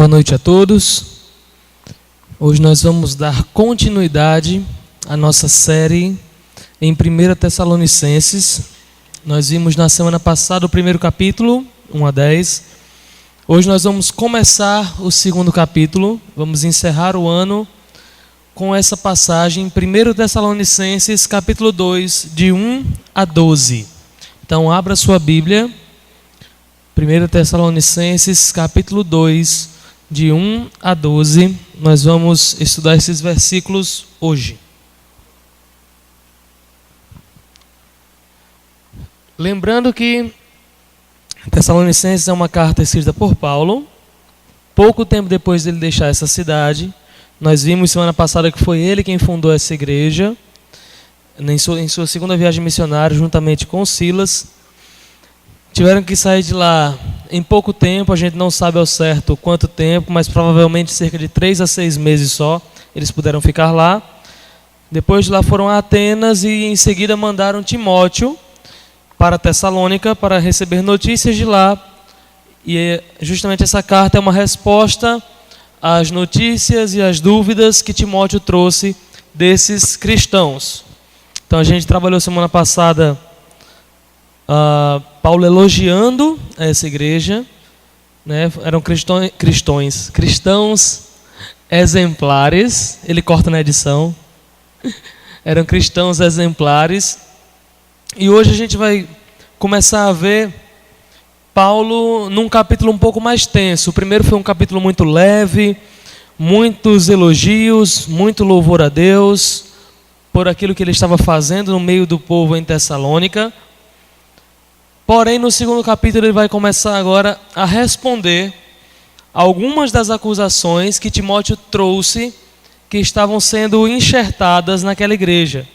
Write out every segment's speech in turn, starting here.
Boa noite a todos. Hoje nós vamos dar continuidade à nossa série em 1 Tessalonicenses. Nós vimos na semana passada o primeiro capítulo, 1 a 10. Hoje nós vamos começar o segundo capítulo. Vamos encerrar o ano com essa passagem, 1 Tessalonicenses, capítulo 2, de 1 a 12. Então abra sua Bíblia, 1 Tessalonicenses, capítulo 2, de 1 a 12, nós vamos estudar esses versículos hoje. Lembrando que Tessalonicenses é uma carta escrita por Paulo, pouco tempo depois dele deixar essa cidade. Nós vimos semana passada que foi ele quem fundou essa igreja, em sua segunda viagem missionária, juntamente com Silas. Tiveram que sair de lá em pouco tempo, a gente não sabe ao certo quanto tempo, mas provavelmente cerca de 3 a 6 meses só, eles puderam ficar lá. Depois de lá foram a Atenas e em seguida mandaram Timóteo para Tessalônica para receber notícias de lá. E justamente essa carta é uma resposta às notícias e às dúvidas que Timóteo trouxe desses cristãos. Então a gente trabalhou semana passada Paulo elogiando essa igreja, né? Eram cristãos exemplares. Ele corta na edição. Eram cristãos exemplares. E hoje a gente vai começar a ver Paulo num capítulo um pouco mais tenso. O primeiro foi um capítulo muito leve, muitos elogios, muito louvor a Deus por aquilo que ele estava fazendo no meio do povo em Tessalônica. Porém, no segundo capítulo ele vai começar agora a responder algumas das acusações que Timóteo trouxe, que estavam sendo enxertadas naquela igreja.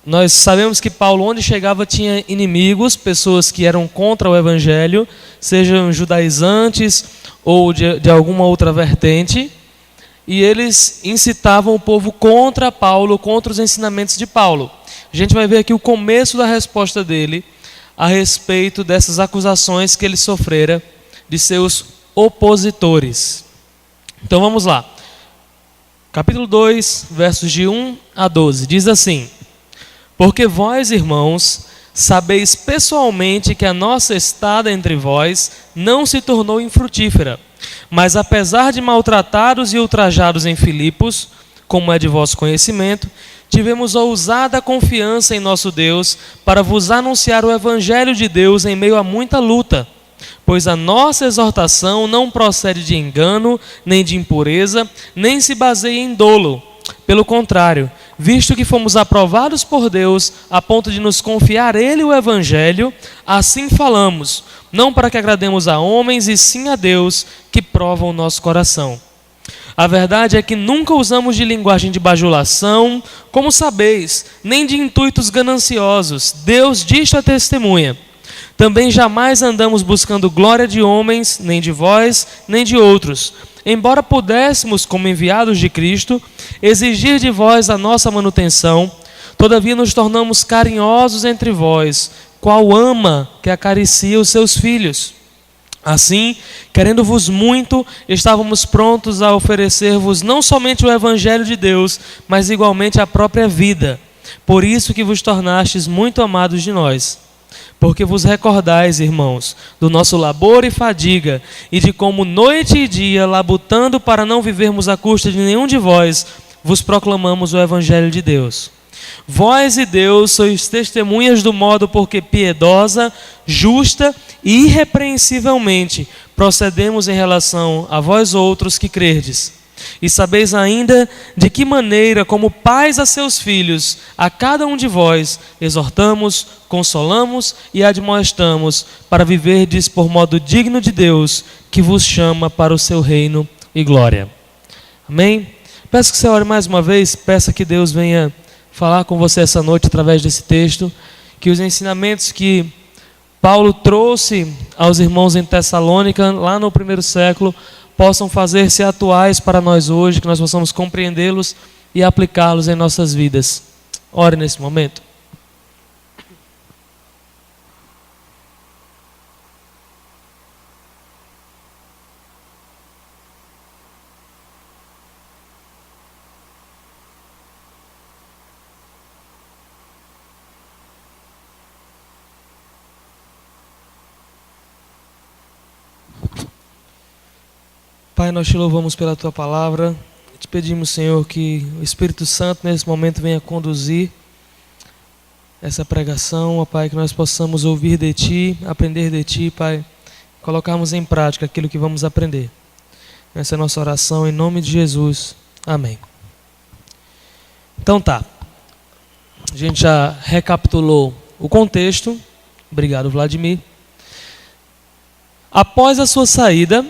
Nós sabemos que Paulo, onde chegava, tinha inimigos, pessoas que eram contra o evangelho, sejam judaizantes ou de alguma outra vertente, e eles incitavam o povo contra Paulo, contra os ensinamentos de Paulo. A gente vai ver aqui o começo da resposta dele a respeito dessas acusações que ele sofrera de seus opositores. Então vamos lá. Capítulo 2, versos de 1 a 12. Diz assim: Porque vós, irmãos, sabeis pessoalmente que a nossa estada entre vós não se tornou infrutífera, mas apesar de maltratados e ultrajados em Filipos, como é de vosso conhecimento, tivemos ousada confiança em nosso Deus para vos anunciar o Evangelho de Deus em meio a muita luta, pois a nossa exortação não procede de engano, nem de impureza, nem se baseia em dolo. Pelo contrário, visto que fomos aprovados por Deus a ponto de nos confiar Ele o Evangelho, assim falamos, não para que agrademos a homens, e sim a Deus, que prova o nosso coração. A verdade é que nunca usamos de linguagem de bajulação, como sabeis, nem de intuitos gananciosos. Deus disto é testemunha. Também jamais andamos buscando glória de homens, nem de vós, nem de outros. Embora pudéssemos, como enviados de Cristo, exigir de vós a nossa manutenção, todavia nos tornamos carinhosos entre vós, qual ama que acaricia os seus filhos. Assim, querendo-vos muito, estávamos prontos a oferecer-vos não somente o Evangelho de Deus, mas igualmente a própria vida. Por isso que vos tornastes muito amados de nós. Porque vos recordais, irmãos, do nosso labor e fadiga, e de como noite e dia, labutando para não vivermos à custa de nenhum de vós, vos proclamamos o Evangelho de Deus. Vós e Deus sois testemunhas do modo porque piedosa, justa e irrepreensivelmente procedemos em relação a vós outros que crerdes. E sabeis ainda de que maneira, como pais a seus filhos, a cada um de vós exortamos, consolamos e admoestamos para viverdes por modo digno de Deus, que vos chama para o seu reino e glória. Amém? Peço que você ore mais uma vez, peça que Deus venha falar com você essa noite através desse texto, que os ensinamentos que Paulo trouxe aos irmãos em Tessalônica, lá no primeiro século, possam fazer-se atuais para nós hoje, que nós possamos compreendê-los e aplicá-los em nossas vidas. Ore nesse momento. Pai, nós te louvamos pela tua palavra. Te pedimos, Senhor, que o Espírito Santo nesse momento venha conduzir essa pregação, ó Pai, que nós possamos ouvir de ti, aprender de ti, Pai, colocarmos em prática aquilo que vamos aprender. Essa é a nossa oração em nome de Jesus. Amém. Então tá. A gente já recapitulou o contexto. Obrigado, Vladimir. Após a sua saída,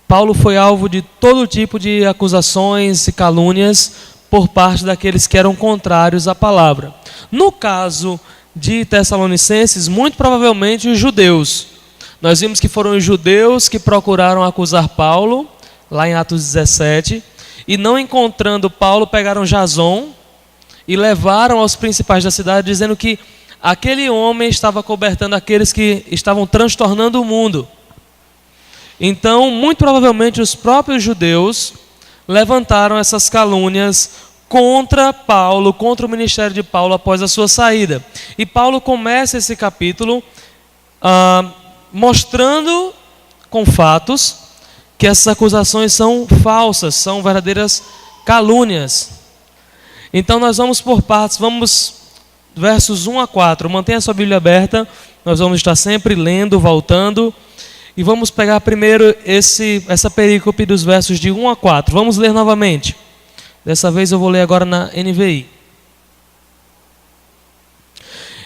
Paulo foi alvo de todo tipo de acusações e calúnias por parte daqueles que eram contrários à palavra. No caso de Tessalonicenses, muito provavelmente os judeus. Nós vimos que foram os judeus que procuraram acusar Paulo, lá em Atos 17, e não encontrando Paulo, pegaram Jason e levaram aos principais da cidade, dizendo que aquele homem estava cobertando aqueles que estavam transtornando o mundo. Então, muito provavelmente, os próprios judeus levantaram essas calúnias contra Paulo, contra o ministério de Paulo após a sua saída. E Paulo começa esse capítulo mostrando com fatos que essas acusações são falsas, são verdadeiras calúnias. Então nós vamos por partes, vamos versos 1 a 4. Mantenha a sua Bíblia aberta, nós vamos estar sempre lendo, voltando. E vamos pegar primeiro essa perícope dos versos de 1 a 4. Vamos ler novamente. Dessa vez eu vou ler agora na NVI.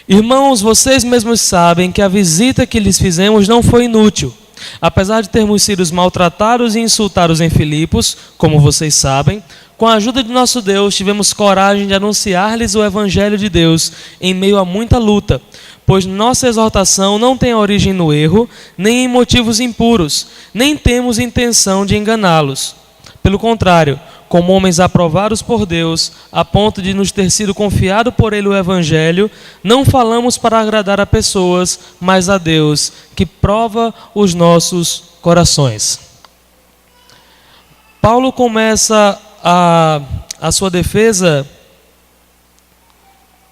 Irmãos, vocês mesmos sabem que a visita que lhes fizemos não foi inútil. Apesar de termos sido maltratados e insultados em Filipos, como vocês sabem, com a ajuda de nosso Deus, tivemos coragem de anunciar-lhes o Evangelho de Deus em meio a muita luta, pois nossa exortação não tem origem no erro, nem em motivos impuros, nem temos intenção de enganá-los. Pelo contrário, como homens aprovados por Deus, a ponto de nos ter sido confiado por Ele o Evangelho, não falamos para agradar a pessoas, mas a Deus, que prova os nossos corações. Paulo começa a sua defesa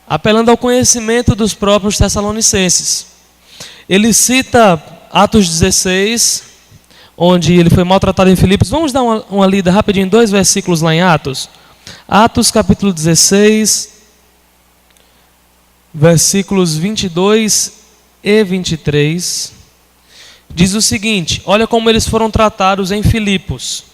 apelando ao conhecimento dos próprios tessalonicenses. Ele cita Atos 16, onde ele foi maltratado em Filipos. Vamos dar uma lida rapidinho, 2 versículos lá em Atos. Atos capítulo 16, versículos 22 e 23. Diz o seguinte, olha como eles foram tratados em Filipos.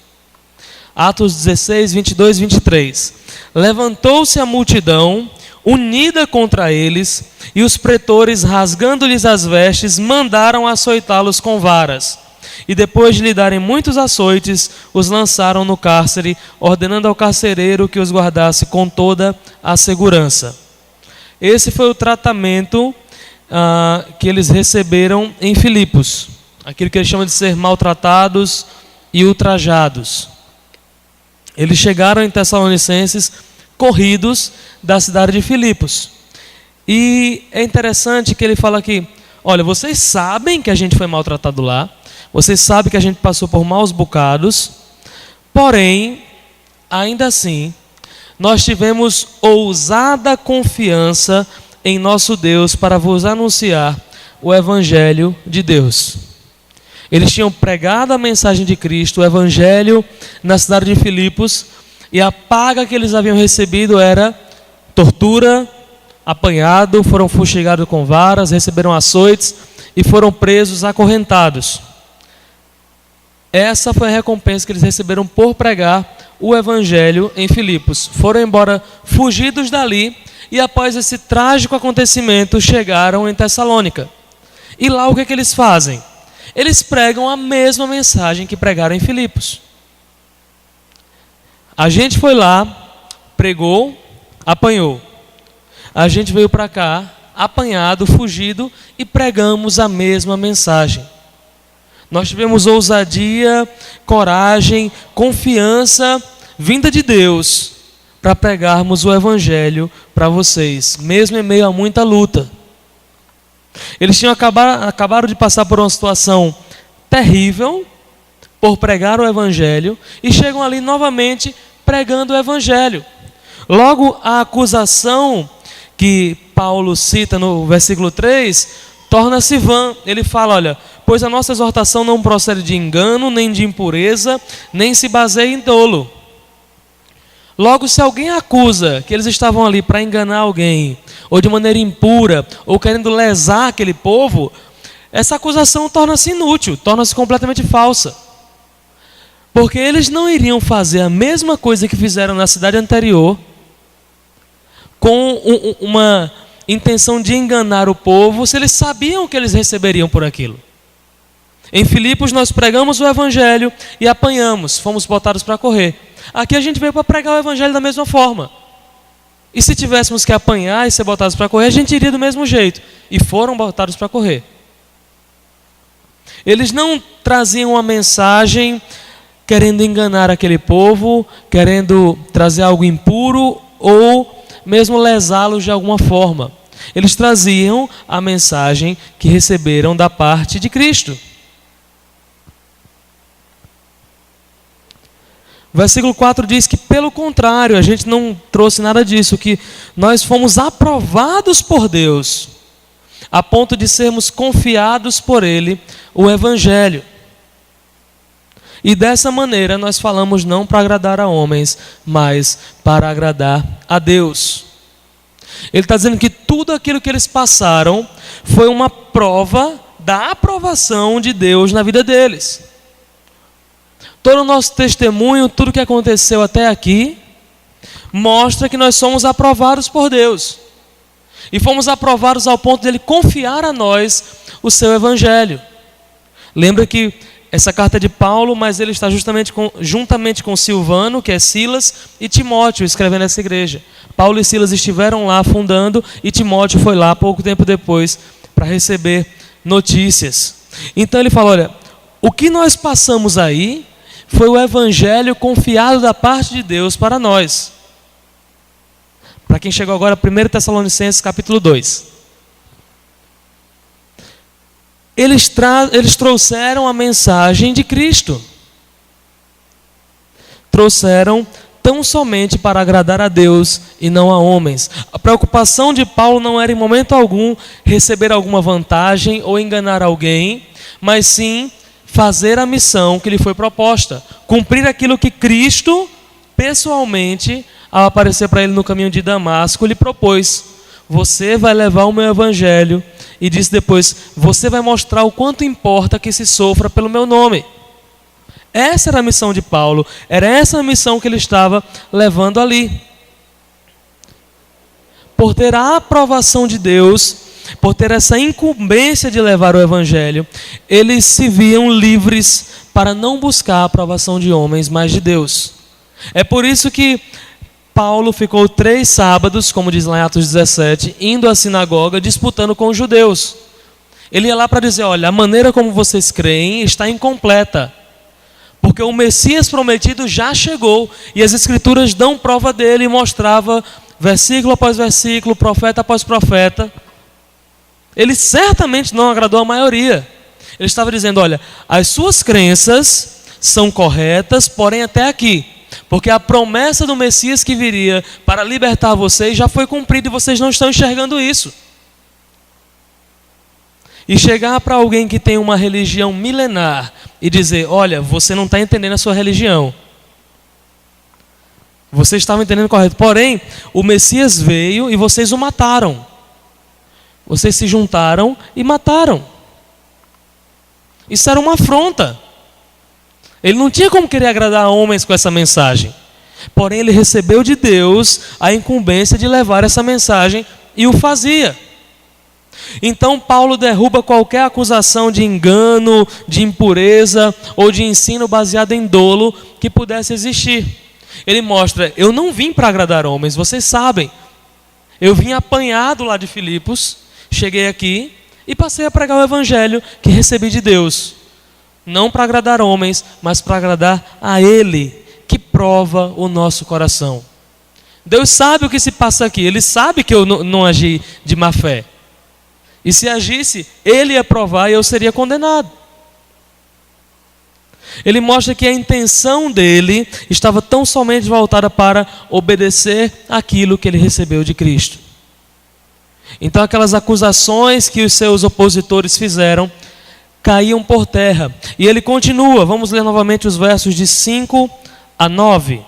Atos 16, 22 e 23. Levantou-se a multidão unida contra eles, e os pretores, rasgando-lhes as vestes, mandaram açoitá-los com varas. E depois de lhe darem muitos açoites, os lançaram no cárcere, ordenando ao carcereiro que os guardasse com toda a segurança. Esse foi o tratamento que eles receberam em Filipos. Aquilo que eles chamam de ser maltratados e ultrajados. Eles chegaram em Tessalonicenses corridos da cidade de Filipos. E é interessante que ele fala aqui, olha, vocês sabem que a gente foi maltratado lá, vocês sabem que a gente passou por maus bocados, porém, ainda assim, nós tivemos ousada confiança em nosso Deus para vos anunciar o Evangelho de Deus. Eles tinham pregado a mensagem de Cristo, o Evangelho, na cidade de Filipos, e a paga que eles haviam recebido era tortura, apanhado, foram fustigados com varas, receberam açoites e foram presos, acorrentados. Essa foi a recompensa que eles receberam por pregar o Evangelho em Filipos. Foram embora fugidos dali e após esse trágico acontecimento chegaram em Tessalônica. E lá o que é que eles fazem? Eles pregam a mesma mensagem que pregaram em Filipos. A gente foi lá, pregou, apanhou. A gente veio para cá, apanhado, fugido, e pregamos a mesma mensagem. Nós tivemos ousadia, coragem, confiança, vinda de Deus, para pregarmos o Evangelho para vocês, mesmo em meio a muita luta. Eles tinham acabaram de passar por uma situação terrível, por pregar o Evangelho, e chegam ali novamente pregando o Evangelho. Logo, a acusação que Paulo cita no versículo 3 torna-se vã. Ele fala, olha, pois a nossa exortação não procede de engano, nem de impureza, nem se baseia em dolo. Logo, se alguém acusa que eles estavam ali para enganar alguém, ou de maneira impura, ou querendo lesar aquele povo, essa acusação torna-se inútil, torna-se completamente falsa. Porque eles não iriam fazer a mesma coisa que fizeram na cidade anterior, com uma intenção de enganar o povo, se eles sabiam que eles receberiam por aquilo. Em Filipos nós pregamos o evangelho e apanhamos, fomos botados para correr. Aqui a gente veio para pregar o evangelho da mesma forma. E se tivéssemos que apanhar e ser botados para correr, a gente iria do mesmo jeito. E foram botados para correr. Eles não traziam uma mensagem querendo enganar aquele povo, querendo trazer algo impuro ou mesmo lesá-los de alguma forma. Eles traziam a mensagem que receberam da parte de Cristo. Versículo 4 diz que, pelo contrário, a gente não trouxe nada disso, que nós fomos aprovados por Deus, a ponto de sermos confiados por Ele o Evangelho. E dessa maneira nós falamos não para agradar a homens, mas para agradar a Deus. Ele está dizendo que tudo aquilo que eles passaram foi uma prova da aprovação de Deus na vida deles. Todo o nosso testemunho, tudo que aconteceu até aqui, mostra que nós somos aprovados por Deus. E fomos aprovados ao ponto de Ele confiar a nós o seu Evangelho. Lembra que essa carta é de Paulo, mas ele está juntamente com Silvano, que é Silas, e Timóteo, escrevendo essa igreja. Paulo e Silas estiveram lá fundando, e Timóteo foi lá pouco tempo depois para receber notícias. Então ele fala, olha, o que nós passamos aí foi o evangelho confiado da parte de Deus para nós. Para quem chegou agora, 1 Tessalonicenses capítulo 2. Eles trouxeram a mensagem de Cristo. Trouxeram tão somente para agradar a Deus e não a homens. A preocupação de Paulo não era em momento algum receber alguma vantagem ou enganar alguém, mas sim fazer a missão que lhe foi proposta, cumprir aquilo que Cristo, pessoalmente, ao aparecer para ele no caminho de Damasco, lhe propôs. Você vai levar o meu evangelho, e disse depois, você vai mostrar o quanto importa que se sofra pelo meu nome. Essa era a missão de Paulo, era essa a missão que ele estava levando ali. Por ter a aprovação de Deus, por ter essa incumbência de levar o evangelho, eles se viam livres para não buscar a aprovação de homens, mas de Deus. É por isso que Paulo ficou 3 sábados, como diz lá em Atos 17, indo à sinagoga, disputando com os judeus. Ele ia lá para dizer, olha, a maneira como vocês creem está incompleta, porque o Messias prometido já chegou, e as escrituras dão prova dele, e mostrava versículo após versículo, profeta após profeta. Ele certamente não agradou a maioria. Ele estava dizendo, olha, as suas crenças são corretas, porém até aqui. Porque a promessa do Messias que viria para libertar vocês já foi cumprida e vocês não estão enxergando isso. E chegar para alguém que tem uma religião milenar e dizer, olha, você não está entendendo a sua religião. Vocês estavam entendendo correto. Porém, o Messias veio e vocês o mataram. Vocês se juntaram e mataram. Isso era uma afronta. Ele não tinha como querer agradar a homens com essa mensagem. Porém, ele recebeu de Deus a incumbência de levar essa mensagem e o fazia. Então, Paulo derruba qualquer acusação de engano, de impureza ou de ensino baseado em dolo que pudesse existir. Ele mostra, eu não vim para agradar homens, vocês sabem. Eu vim apanhado lá de Filipos, cheguei aqui e passei a pregar o evangelho que recebi de Deus. Não para agradar homens, mas para agradar a Ele, que prova o nosso coração. Deus sabe o que se passa aqui. Ele sabe que eu não agi de má fé. E se agisse, Ele ia provar e eu seria condenado. Ele mostra que a intenção dele estava tão somente voltada para obedecer aquilo que ele recebeu de Cristo. Então aquelas acusações que os seus opositores fizeram caíam por terra. E ele continua, vamos ler novamente os versos de 5 a 9.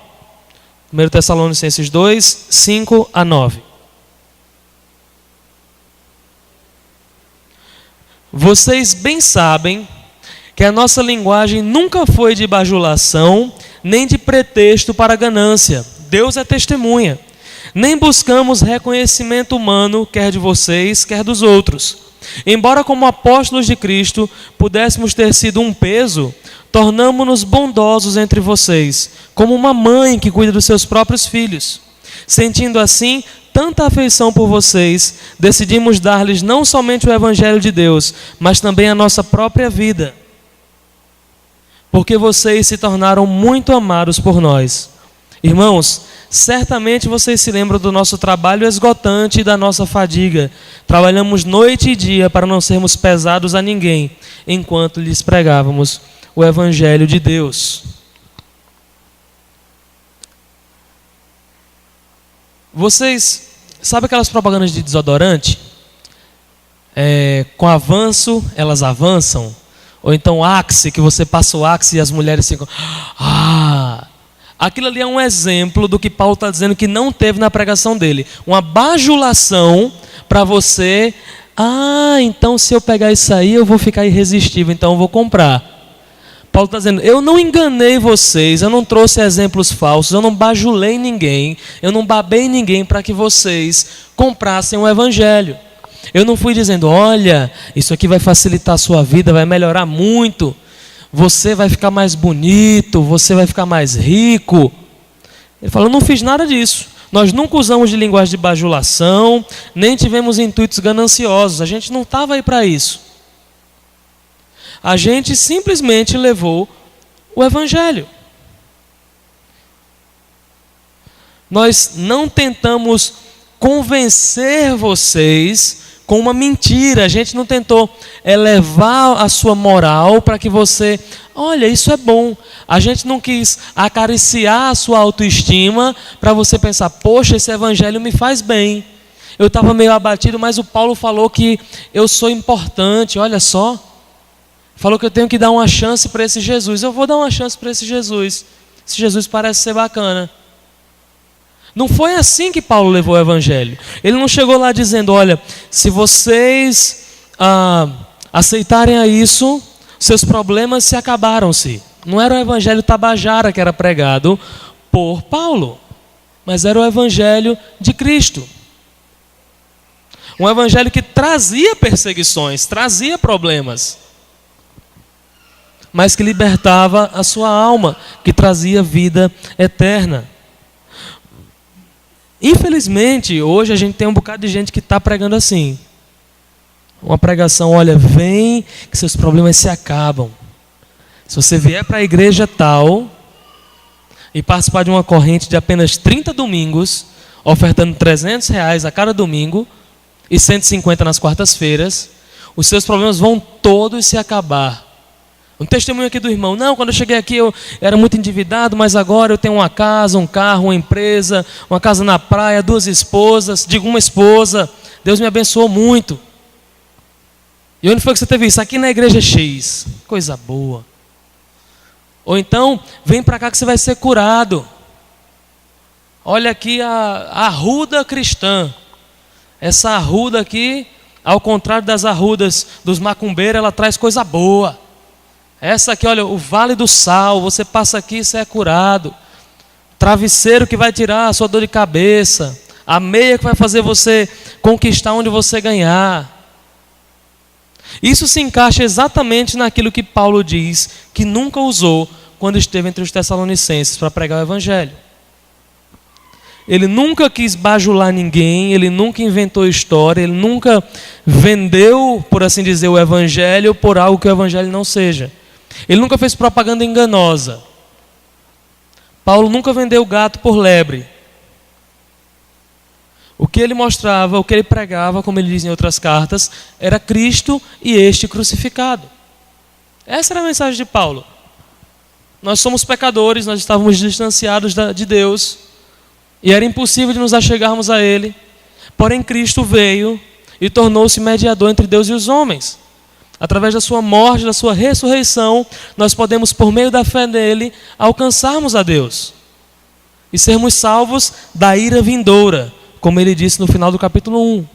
1 Tessalonicenses 2, 5 a 9. Vocês bem sabem que a nossa linguagem nunca foi de bajulação, nem de pretexto para ganância. Deus é testemunha. Nem buscamos reconhecimento humano, quer de vocês, quer dos outros. Embora como apóstolos de Cristo pudéssemos ter sido um peso, tornamo-nos bondosos entre vocês, como uma mãe que cuida dos seus próprios filhos. Sentindo assim tanta afeição por vocês, decidimos dar-lhes não somente o Evangelho de Deus, mas também a nossa própria vida, porque vocês se tornaram muito amados por nós. Irmãos, certamente vocês se lembram do nosso trabalho esgotante e da nossa fadiga. Trabalhamos noite e dia para não sermos pesados a ninguém, enquanto lhes pregávamos o Evangelho de Deus. Vocês sabem aquelas propagandas de desodorante? Com avanço, elas avançam. Ou então Axe, que você passa o Axe e as mulheres ficam... Aquilo ali é um exemplo do que Paulo está dizendo que não teve na pregação dele. Uma bajulação para você. Então se eu pegar isso aí eu vou ficar irresistível, então eu vou comprar. Paulo está dizendo, eu não enganei vocês, eu não trouxe exemplos falsos, eu não bajulei ninguém, eu não babei ninguém para que vocês comprassem o Evangelho. Eu não fui dizendo, olha, isso aqui vai facilitar a sua vida, vai melhorar muito. Você vai ficar mais bonito, você vai ficar mais rico. Ele falou, eu não fiz nada disso. Nós nunca usamos de linguagem de bajulação, nem tivemos intuitos gananciosos. A gente não estava aí para isso. A gente simplesmente levou o Evangelho. Nós não tentamos convencer vocês com uma mentira. A gente não tentou elevar a sua moral para que você, olha, isso é bom. A gente não quis acariciar a sua autoestima para você pensar, poxa, esse Evangelho me faz bem. Eu estava meio abatido, mas o Paulo falou que eu sou importante, olha só. Falou que eu tenho que dar uma chance para esse Jesus. Eu vou dar uma chance para esse Jesus. Esse Jesus parece ser bacana. Não foi assim que Paulo levou o Evangelho. Ele não chegou lá dizendo, olha, se vocês aceitarem a isso, seus problemas se acabaram-se. Não era o Evangelho tabajara que era pregado por Paulo, mas era o Evangelho de Cristo. Um Evangelho que trazia perseguições, trazia problemas, mas que libertava a sua alma, que trazia vida eterna. Infelizmente, hoje a gente tem um bocado de gente que está pregando assim. Uma pregação, olha, vem que seus problemas se acabam. Se você vier para a igreja tal e participar de uma corrente de apenas 30 domingos, ofertando R$300 a cada domingo e 150 nas quartas-feiras, os seus problemas vão todos se acabar. Um testemunho aqui do irmão, não, quando eu cheguei aqui eu era muito endividado, mas agora eu tenho uma casa, um carro, uma empresa, uma casa na praia, 2 esposas, digo uma esposa, Deus me abençoou muito. E onde foi que você teve isso? Aqui na igreja X, coisa boa. Ou então, vem para cá que você vai ser curado. Olha aqui a arruda cristã. Essa arruda aqui, ao contrário das arrudas dos macumbeiros, ela traz coisa boa. Essa aqui, olha, o Vale do Sal, você passa aqui e você é curado. Travesseiro que vai tirar a sua dor de cabeça. A meia que vai fazer você conquistar onde você ganhar. Isso se encaixa exatamente naquilo que Paulo diz que nunca usou quando esteve entre os Tessalonicenses para pregar o Evangelho. Ele nunca quis bajular ninguém, ele nunca inventou história, ele nunca vendeu, por assim dizer, o Evangelho por algo que o Evangelho não seja. Ele nunca fez propaganda enganosa. Paulo nunca vendeu gato por lebre. O que ele mostrava, o que ele pregava, como ele diz em outras cartas, era Cristo e este crucificado. Essa era a mensagem de Paulo. Nós somos pecadores, nós estávamos distanciados de Deus e era impossível de nos achegarmos a Ele. Porém, Cristo veio e tornou-se mediador entre Deus e os homens. Através da sua morte, da sua ressurreição, nós podemos, por meio da fé nele, alcançarmos a Deus e sermos salvos da ira vindoura, como ele disse no final do capítulo 1.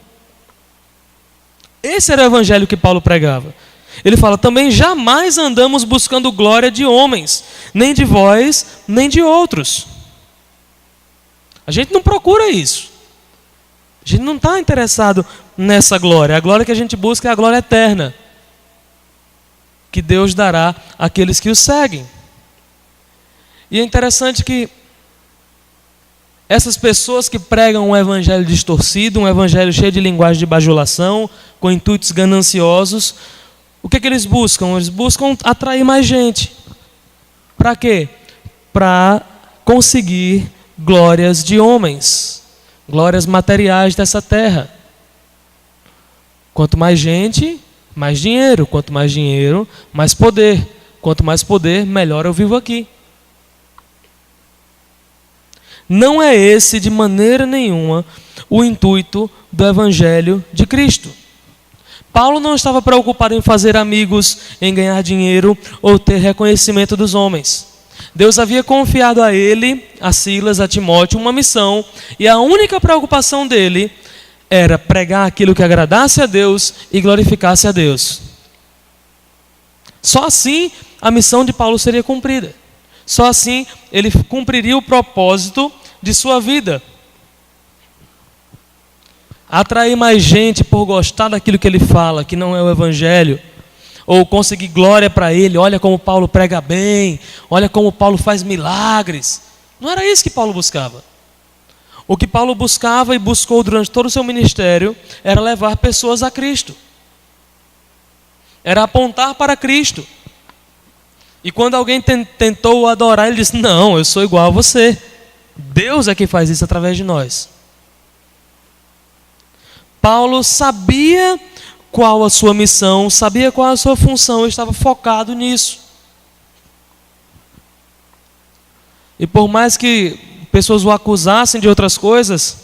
Esse era o evangelho que Paulo pregava. Ele fala, também jamais andamos buscando glória de homens, nem de vós, nem de outros. A gente não procura isso. A gente não está interessado nessa glória. A glória que a gente busca é a glória eterna, que Deus dará àqueles que o seguem. E é interessante que essas pessoas que pregam um evangelho distorcido, um evangelho cheio de linguagem de bajulação, com intuitos gananciosos, o que é que eles buscam? Eles buscam atrair mais gente. Para quê? Para conseguir glórias de homens, glórias materiais dessa terra. Quanto mais gente, mais dinheiro. Quanto mais dinheiro, mais poder. Quanto mais poder, melhor eu vivo aqui. Não é esse, de maneira nenhuma, o intuito do Evangelho de Cristo. Paulo não estava preocupado em fazer amigos, em ganhar dinheiro ou ter reconhecimento dos homens. Deus havia confiado a ele, a Silas, a Timóteo, uma missão, e a única preocupação dele era pregar aquilo que agradasse a Deus e glorificasse a Deus. Só assim a missão de Paulo seria cumprida. Só assim ele cumpriria o propósito de sua vida. Atrair mais gente por gostar daquilo que ele fala, que não é o evangelho, ou conseguir glória para ele. Olha como Paulo prega bem, olha como Paulo faz milagres. Não era isso que Paulo buscava. O que Paulo buscava e buscou durante todo o seu ministério era levar pessoas a Cristo. Era apontar para Cristo. E quando alguém tentou adorar, ele disse, não, eu sou igual a você. Deus é que faz isso através de nós. Paulo sabia qual a sua missão, sabia qual a sua função, e estava focado nisso. E por mais que pessoas o acusassem de outras coisas,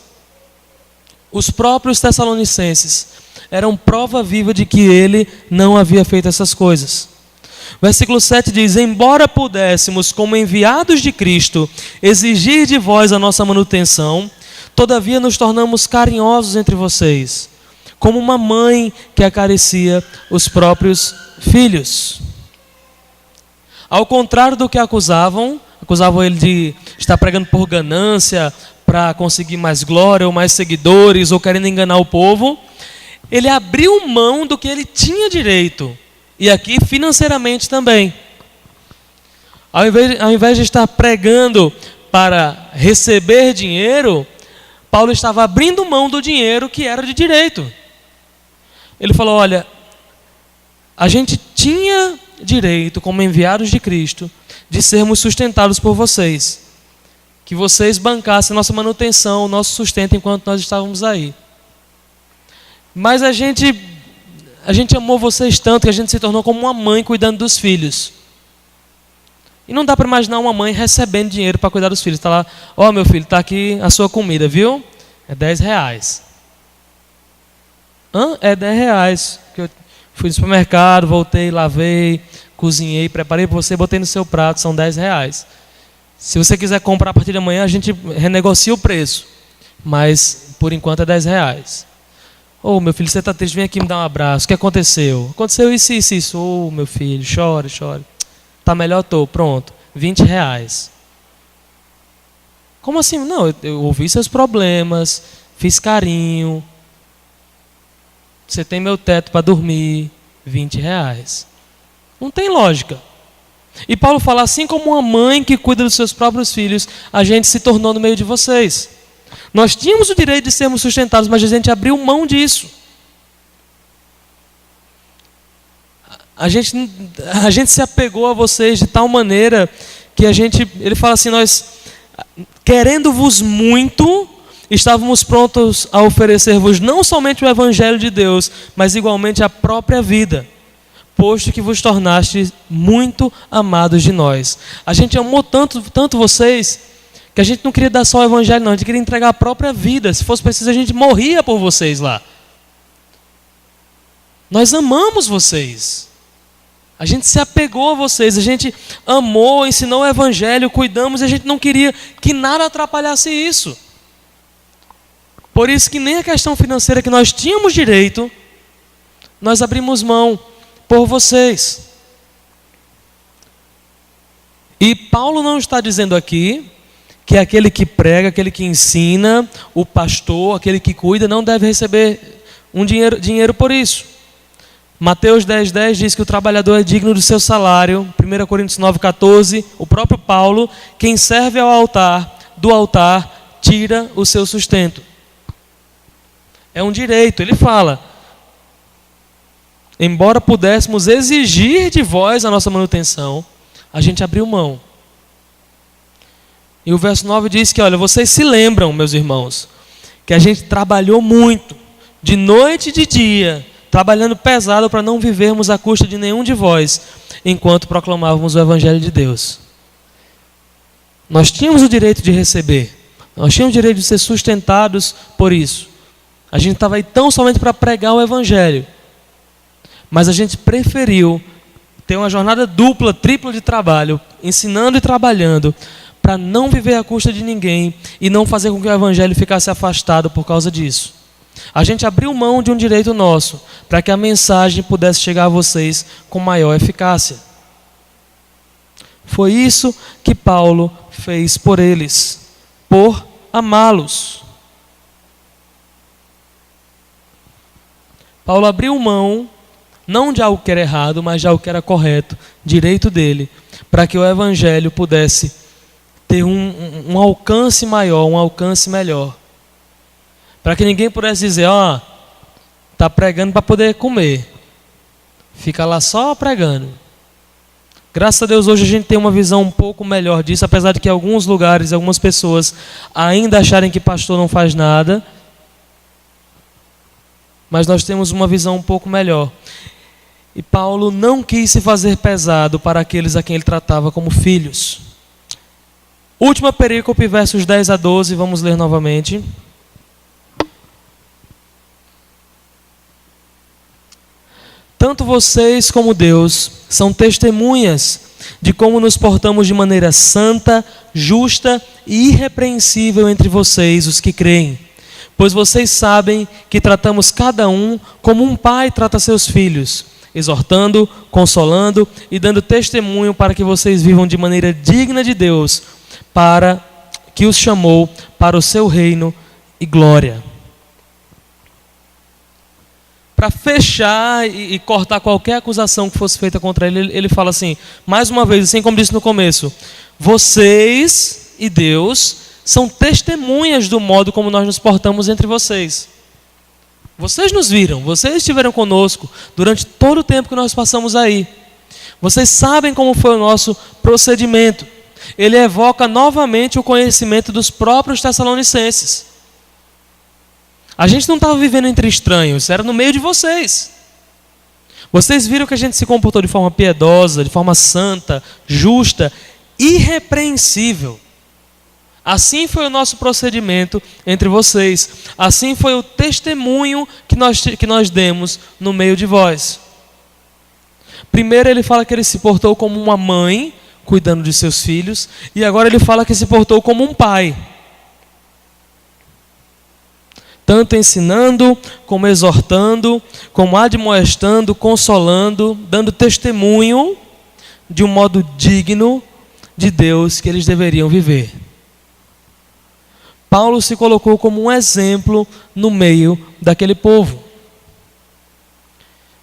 os próprios tessalonicenses eram prova viva de que ele não havia feito essas coisas. Versículo 7 diz, embora pudéssemos, como enviados de Cristo, exigir de vós a nossa manutenção, todavia nos tornamos carinhosos entre vocês, como uma mãe que acaricia os próprios filhos. Ao contrário do que acusavam ele de estar pregando por ganância, para conseguir mais glória ou mais seguidores, ou querendo enganar o povo, ele abriu mão do que ele tinha direito, e aqui financeiramente também. Ao invés de estar pregando para receber dinheiro, Paulo estava abrindo mão do dinheiro que era de direito. Ele falou, olha, a gente tinha direito, como enviados de Cristo, de sermos sustentados por vocês. Que vocês bancassem nossa manutenção, nosso sustento enquanto nós estávamos aí. Mas a gente amou vocês tanto que a gente se tornou como uma mãe cuidando dos filhos. E não dá para imaginar uma mãe recebendo dinheiro para cuidar dos filhos. Está lá, ó meu filho, está aqui a sua comida, viu? É R$10. É R$10. Que eu fui no supermercado, voltei, lavei, cozinhei, preparei para você, botei no seu prato, são R$10. Se você quiser comprar a partir de amanhã, a gente renegocia o preço. Mas, por enquanto, é R$10. Ô, meu filho, você está triste, vem aqui me dar um abraço. O que aconteceu? Aconteceu isso. Ô, meu filho, chore. Tá melhor, tô. Pronto, R$20. Como assim? Não, eu ouvi seus problemas, fiz carinho. Você tem meu teto para dormir, R$20. Não tem lógica. E Paulo fala, assim como uma mãe que cuida dos seus próprios filhos, a gente se tornou no meio de vocês. Nós tínhamos o direito de sermos sustentados, mas a gente abriu mão disso. A gente se apegou a vocês de tal maneira que ele fala assim, nós, querendo-vos muito, estávamos prontos a oferecer-vos não somente o Evangelho de Deus, mas igualmente a própria vida, posto que vos tornaste muito amados de nós. A gente amou tanto vocês, que a gente não queria dar só o Evangelho, não, a gente queria entregar a própria vida. Se fosse preciso, a gente morria por vocês lá. Nós amamos vocês. A gente se apegou a vocês, a gente amou, ensinou o evangelho, cuidamos e a gente não queria que nada atrapalhasse isso. Por isso que nem a questão financeira que nós tínhamos direito, nós abrimos mão por vocês. E Paulo não está dizendo aqui que aquele que prega, aquele que ensina, o pastor, aquele que cuida, não deve receber dinheiro por isso. Mateus 10,10 diz que o trabalhador é digno do seu salário. 1 Coríntios 9,14, o próprio Paulo, quem serve ao altar, do altar, tira o seu sustento. É um direito, ele fala. Embora pudéssemos exigir de vós a nossa manutenção, a gente abriu mão. E o verso 9 diz que, olha, vocês se lembram, meus irmãos, que a gente trabalhou muito, de noite e de dia, trabalhando pesado para não vivermos à custa de nenhum de vós, enquanto proclamávamos o Evangelho de Deus. Nós tínhamos o direito de receber, nós tínhamos o direito de ser sustentados por isso. A gente estava aí tão somente para pregar o Evangelho, mas a gente preferiu ter uma jornada dupla, tripla de trabalho, ensinando e trabalhando, para não viver à custa de ninguém e não fazer com que o Evangelho ficasse afastado por causa disso. A gente abriu mão de um direito nosso para que a mensagem pudesse chegar a vocês com maior eficácia. Foi isso que Paulo fez por eles, por amá-los. Paulo abriu mão, não de algo que era errado, mas de algo que era correto, direito dele, para que o Evangelho pudesse ter um alcance maior, um alcance melhor. Para que ninguém pudesse dizer, está pregando para poder comer. Fica lá só pregando. Graças a Deus hoje a gente tem uma visão um pouco melhor disso, apesar de que em alguns lugares, algumas pessoas ainda acharem que pastor não faz nada. Mas nós temos uma visão um pouco melhor. E Paulo não quis se fazer pesado para aqueles a quem ele tratava como filhos. Última perícope, versos 10 a 12, vamos ler novamente. Tanto vocês como Deus são testemunhas de como nos portamos de maneira santa, justa e irrepreensível entre vocês, os que creem. Pois vocês sabem que tratamos cada um como um pai trata seus filhos, exortando, consolando e dando testemunho para que vocês vivam de maneira digna de Deus, para que os chamou para o seu reino e glória. Para fechar e cortar qualquer acusação que fosse feita contra ele, ele fala assim, mais uma vez, assim como disse no começo, vocês e Deus são testemunhas do modo como nós nos portamos entre vocês. Vocês nos viram, vocês estiveram conosco durante todo o tempo que nós passamos aí. Vocês sabem como foi o nosso procedimento. Ele evoca novamente o conhecimento dos próprios tessalonicenses. A gente não estava vivendo entre estranhos, era no meio de vocês. Vocês viram que a gente se comportou de forma piedosa, de forma santa, justa, irrepreensível. Assim foi o nosso procedimento entre vocês. Assim foi o testemunho que nós demos no meio de vós. Primeiro ele fala que ele se portou como uma mãe, cuidando de seus filhos. E agora ele fala que se portou como um pai. Tanto ensinando, como exortando, como admoestando, consolando, dando testemunho de um modo digno de Deus que eles deveriam viver. Paulo se colocou como um exemplo no meio daquele povo.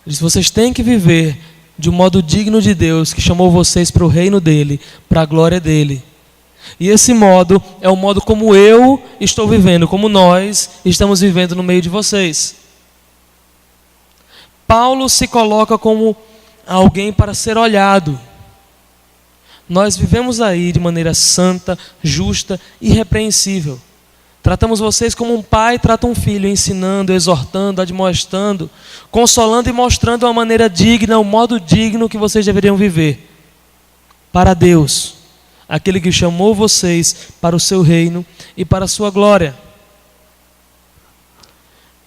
Ele disse, vocês têm que viver de um modo digno de Deus, que chamou vocês para o reino dele, para a glória dele. E esse modo é o modo como eu estou vivendo, como nós estamos vivendo no meio de vocês. Paulo se coloca como alguém para ser olhado. Nós vivemos aí de maneira santa, justa e irrepreensível. Tratamos vocês como um pai trata um filho, ensinando, exortando, admoestando, consolando e mostrando uma maneira digna, um modo digno que vocês deveriam viver. Para Deus, aquele que chamou vocês para o seu reino e para a sua glória.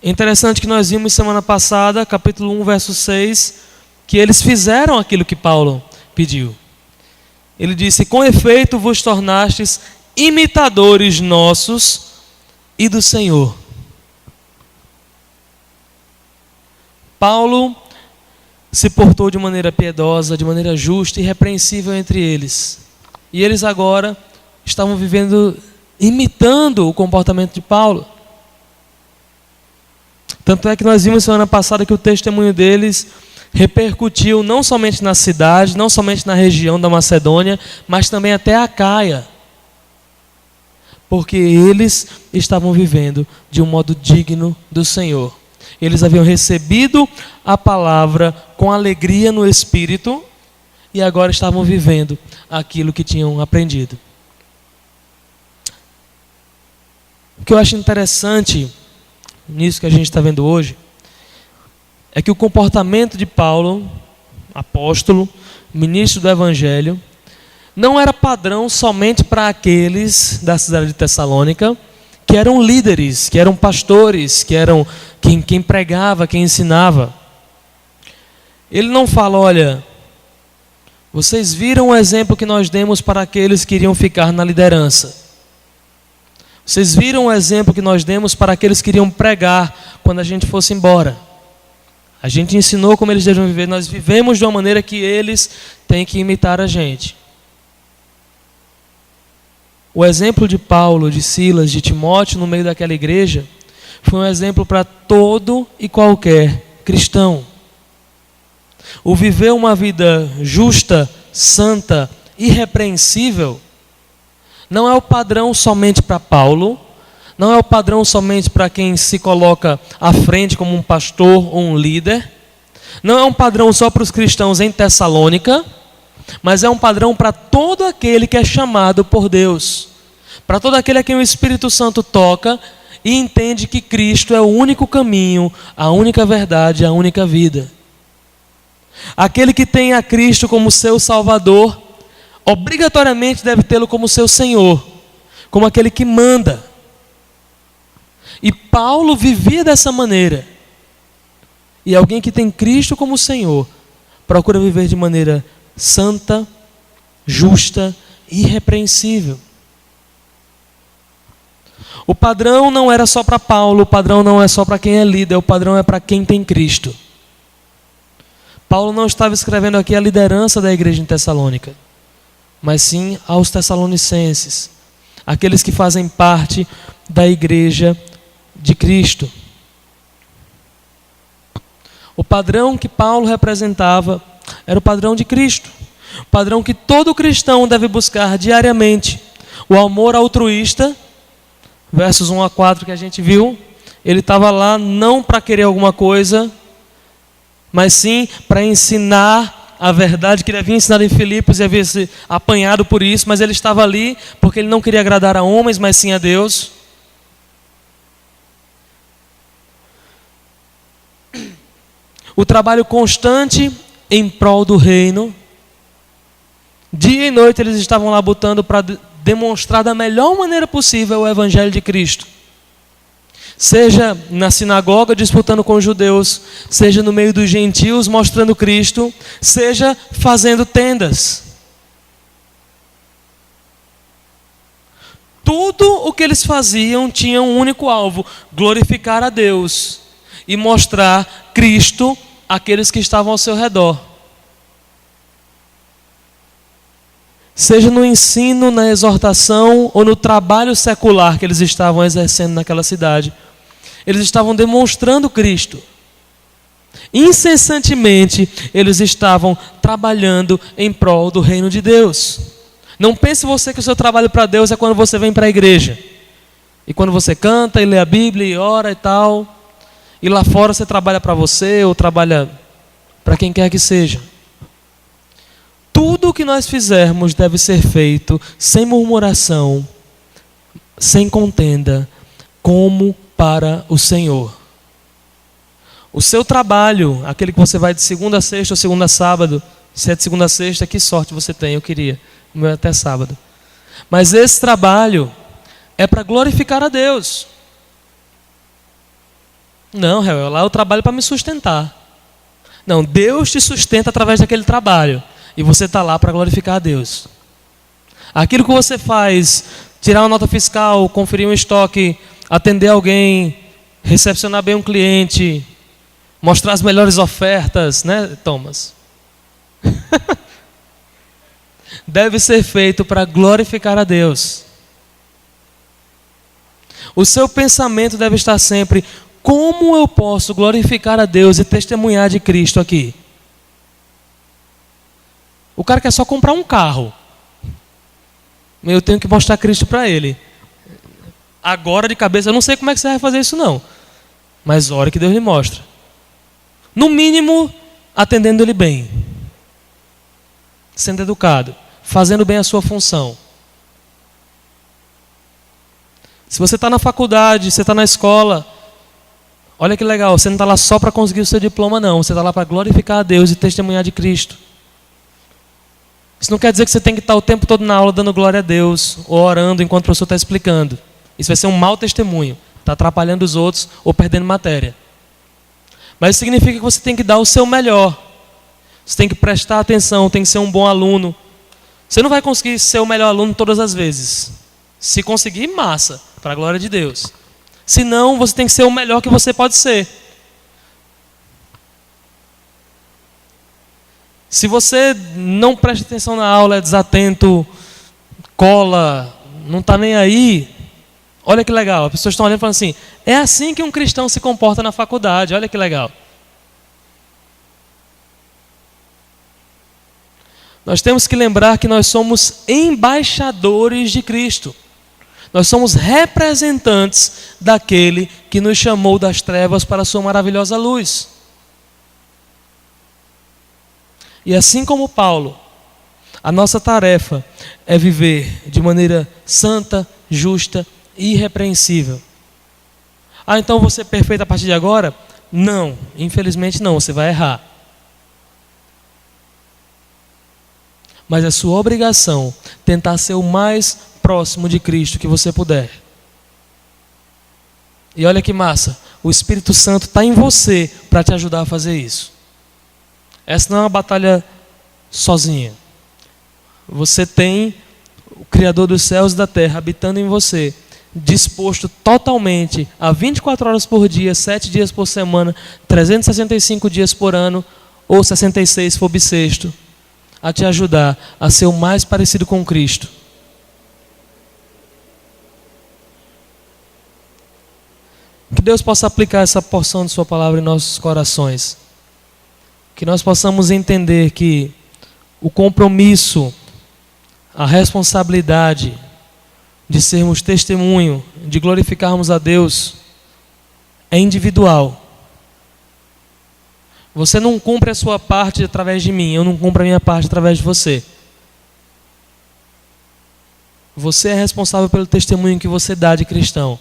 Interessante que nós vimos semana passada, capítulo 1, verso 6, que eles fizeram aquilo que Paulo pediu. Ele disse: com efeito vos tornastes imitadores nossos e do Senhor. Paulo se portou de maneira piedosa, de maneira justa e irrepreensível entre eles. E eles agora estavam vivendo, imitando o comportamento de Paulo. Tanto é que nós vimos semana passada que o testemunho deles repercutiu não somente na cidade, não somente na região da Macedônia, mas também até a Caia. Porque eles estavam vivendo de um modo digno do Senhor. Eles haviam recebido a palavra com alegria no Espírito e agora estavam vivendo aquilo que tinham aprendido. O que eu acho interessante nisso que a gente está vendo hoje é que o comportamento de Paulo, apóstolo, ministro do Evangelho, não era padrão somente para aqueles da cidade de Tessalônica, que eram líderes, que eram pastores, que eram quem pregava, quem ensinava. Ele não fala: olha, vocês viram o exemplo que nós demos para aqueles que iriam ficar na liderança. Vocês viram o exemplo que nós demos para aqueles que iriam pregar quando a gente fosse embora. A gente ensinou como eles devem viver, nós vivemos de uma maneira que eles têm que imitar a gente. O exemplo de Paulo, de Silas, de Timóteo no meio daquela igreja foi um exemplo para todo e qualquer cristão. O viver uma vida justa, santa, irrepreensível, não é o padrão somente para Paulo, não é o padrão somente para quem se coloca à frente como um pastor ou um líder, não é um padrão só para os cristãos em Tessalônica, mas é um padrão para todo aquele que é chamado por Deus, para todo aquele a quem o Espírito Santo toca e entende que Cristo é o único caminho, a única verdade, a única vida. Aquele que tem a Cristo como seu Salvador, obrigatoriamente deve tê-lo como seu Senhor, como aquele que manda. E Paulo vivia dessa maneira. E alguém que tem Cristo como Senhor, procura viver de maneira santa, justa e irrepreensível. O padrão não era só para Paulo, o padrão não é só para quem é líder, o padrão é para quem tem Cristo. Paulo não estava escrevendo aqui a liderança da igreja em Tessalônica, mas sim aos tessalonicenses, aqueles que fazem parte da igreja de Cristo. O padrão que Paulo representava era o padrão de Cristo, o padrão que todo cristão deve buscar diariamente, o amor altruísta, versos 1 a 4 que a gente viu. Ele estava lá não para querer alguma coisa, mas sim para ensinar a verdade que ele havia ensinado em Filipos e havia se apanhado por isso, mas ele estava ali porque ele não queria agradar a homens, mas sim a Deus. O trabalho constante em prol do reino. Dia e noite eles estavam lá botando para demonstrar da melhor maneira possível o Evangelho de Cristo. Seja na sinagoga disputando com os judeus, seja no meio dos gentios mostrando Cristo, seja fazendo tendas. Tudo o que eles faziam tinha um único alvo: glorificar a Deus e mostrar Cristo àqueles que estavam ao seu redor. Seja no ensino, na exortação ou no trabalho secular que eles estavam exercendo naquela cidade, eles estavam demonstrando Cristo. Incessantemente, eles estavam trabalhando em prol do reino de Deus. Não pense você que o seu trabalho para Deus é quando você vem para a igreja. E quando você canta e lê a Bíblia e ora e tal. E lá fora você trabalha para você ou trabalha para quem quer que seja. Tudo o que nós fizermos deve ser feito sem murmuração, sem contenda, como para o Senhor. O seu trabalho, aquele que você vai de segunda a sexta ou segunda a sábado, se é de segunda a sexta, que sorte você tem, eu queria, o meu é até sábado. Mas esse trabalho é para glorificar a Deus. Não, Reuel, lá eu trabalho para me sustentar. Não, Deus te sustenta através daquele trabalho. E você está lá para glorificar a Deus. Aquilo que você faz, tirar uma nota fiscal, conferir um estoque, atender alguém, recepcionar bem um cliente, mostrar as melhores ofertas, né, Thomas? Deve ser feito para glorificar a Deus. O seu pensamento deve estar sempre: como eu posso glorificar a Deus e testemunhar de Cristo aqui? O cara quer só comprar um carro. Eu tenho que mostrar Cristo para ele. Agora de cabeça, eu não sei como é que você vai fazer isso não. Mas ore que Deus lhe mostra. No mínimo, atendendo ele bem. Sendo educado. Fazendo bem a sua função. Se você está na faculdade, você está na escola, olha que legal, você não está lá só para conseguir o seu diploma não. Você está lá para glorificar a Deus e testemunhar de Cristo. Isso não quer dizer que você tem que estar o tempo todo na aula dando glória a Deus, ou orando enquanto o professor está explicando. Isso vai ser um mau testemunho. Está atrapalhando os outros ou perdendo matéria. Mas isso significa que você tem que dar o seu melhor. Você tem que prestar atenção, tem que ser um bom aluno. Você não vai conseguir ser o melhor aluno todas as vezes. Se conseguir, massa, para a glória de Deus. Se não, você tem que ser o melhor que você pode ser. Se você não presta atenção na aula, é desatento, cola, não está nem aí, olha que legal, as pessoas estão olhando e falando assim: é assim que um cristão se comporta na faculdade, olha que legal. Nós temos que lembrar que nós somos embaixadores de Cristo. Nós somos representantes daquele que nos chamou das trevas para a sua maravilhosa luz. E assim como Paulo, a nossa tarefa é viver de maneira santa, justa e irrepreensível. Ah, então você é perfeito a partir de agora? Não, infelizmente não, você vai errar. Mas é sua obrigação tentar ser o mais próximo de Cristo que você puder. E olha que massa, o Espírito Santo está em você para te ajudar a fazer isso. Essa não é uma batalha sozinha. Você tem o Criador dos céus e da terra habitando em você, disposto totalmente a 24 horas por dia, 7 dias por semana, 365 dias por ano, ou 66 se for bissexto, a te ajudar a ser o mais parecido com Cristo. Que Deus possa aplicar essa porção de sua palavra em nossos corações. Que nós possamos entender que o compromisso, a responsabilidade de sermos testemunho, de glorificarmos a Deus, é individual. Você não cumpre a sua parte através de mim, eu não cumpro a minha parte através de você. Você é responsável pelo testemunho que você dá de cristão.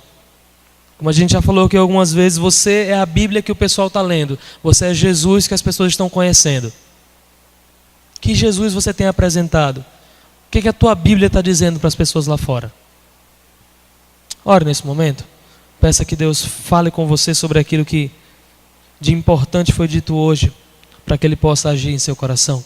Como a gente já falou aqui algumas vezes, você é a Bíblia que o pessoal está lendo. Você é Jesus que as pessoas estão conhecendo. Que Jesus você tem apresentado? O que a tua Bíblia está dizendo para as pessoas lá fora? Ore nesse momento. Peça que Deus fale com você sobre aquilo que de importante foi dito hoje, para que Ele possa agir em seu coração.